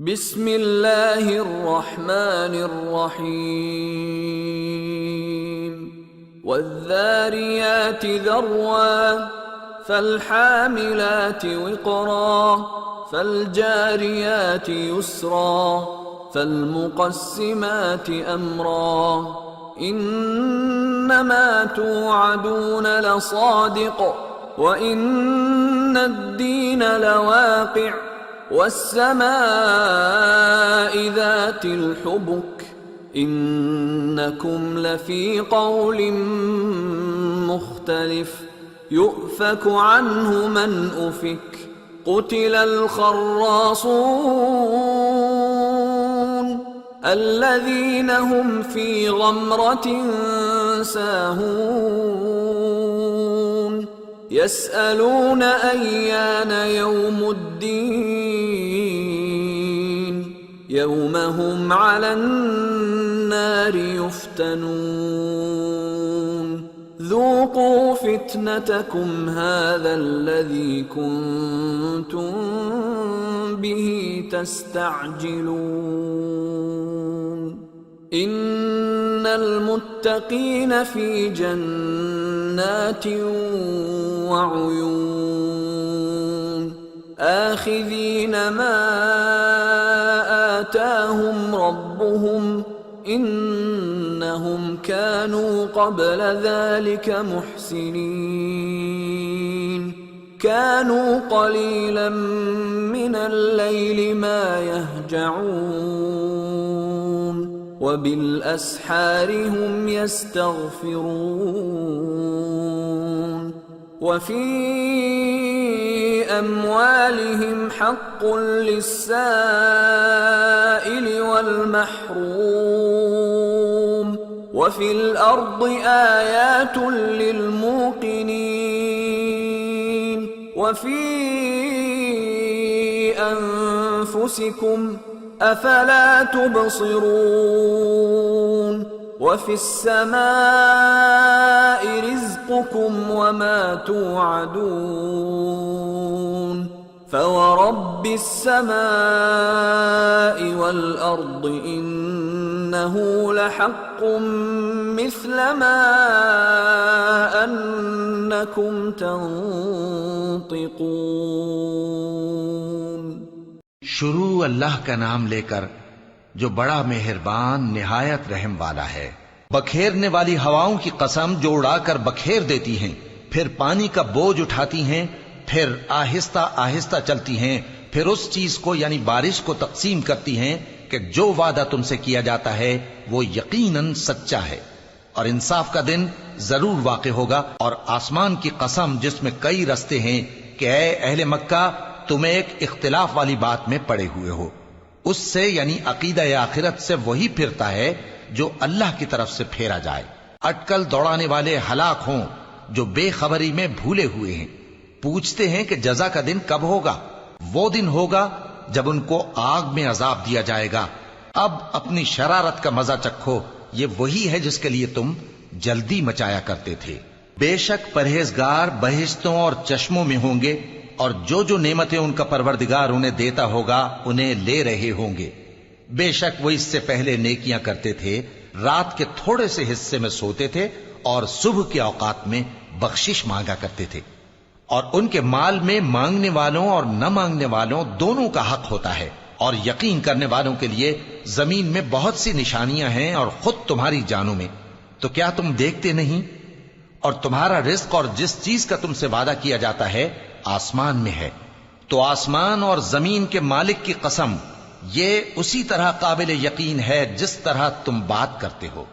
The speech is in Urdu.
بسم اللہ الرحمن الرحیم والذاریات ذروا فالحاملات وقرا فالجاریات یسرا فالمقسمات امرا انما توعدون لصادق وان الدین لواقع والسماء ذات الحبك إنكم لفي قول مختلف يؤفك عنه من أفك قتل الخراصون الذين هم في غمرة ساهون يسألون أيان يوم الدين يوم هم على النار يفتنون ذوقوا فتنتكم هذا الذي كنتم به تستعجلون ان المتقين في جنات وعيون آخذين ما آتاهم ربهم إنهم كانوا قبل ذلك محسنين كانوا قليلا من الليل ما يهجعون وبالأسحار هم يستغفرون وفي أموالهم حق للسائل والمحروم وفي الأرض آيات للموقنين وفي أنفسكم أفلا تبصرون وفي السماء رزقكم وما توعدون فورب السماء والأرض إنه لحق مثل ما أنكم تنطقون. شروع اللہ کا نام لے کر جو بڑا مہربان نہایت رحم والا ہے. بکھیرنے والی ہواؤں کی قسم جو اڑا کر بکھیر دیتی ہیں، پھر پانی کا بوجھ اٹھاتی ہیں، پھر آہستہ آہستہ چلتی ہیں، پھر اس چیز کو یعنی بارش کو تقسیم کرتی ہیں کہ جو وعدہ تم سے کیا جاتا ہے وہ یقیناً سچا ہے اور انصاف کا دن ضرور واقع ہوگا. اور آسمان کی قسم جس میں کئی رستے ہیں کہ اے اہل مکہ تم ایک اختلاف والی بات میں پڑے ہوئے ہو. اس سے یعنی عقیدہ آخرت سے وہی پھرتا ہے جو اللہ کی طرف سے پھیرا جائے. اٹکل دوڑانے والے ہلاک ہوں جو بے خبری میں بھولے ہوئے ہیں. پوچھتے ہیں کہ جزا کا دن کب ہوگا؟ وہ دن ہوگا جب ان کو آگ میں عذاب دیا جائے گا. اب اپنی شرارت کا مزہ چکھو، یہ وہی ہے جس کے لیے تم جلدی مچایا کرتے تھے. بے شک پرہیزگار بہشتوں اور چشموں میں ہوں گے اور جو جو نعمتیں ان کا پروردگار انہیں دیتا ہوگا انہیں لے رہے ہوں گے. بے شک وہ اس سے پہلے نیکیاں کرتے تھے، رات کے تھوڑے سے حصے میں سوتے تھے اور صبح کے اوقات میں بخشش مانگا کرتے تھے. اور ان کے مال میں مانگنے والوں اور نہ مانگنے والوں دونوں کا حق ہوتا ہے. اور یقین کرنے والوں کے لیے زمین میں بہت سی نشانیاں ہیں اور خود تمہاری جانوں میں. تو کیا تم دیکھتے نہیں؟ اور تمہارا رزق اور جس چیز کا تم سے وعدہ کیا جاتا ہے آسمان میں ہے. تو آسمان اور زمین کے مالک کی قسم، یہ اسی طرح قابل یقین ہے جس طرح تم بات کرتے ہو.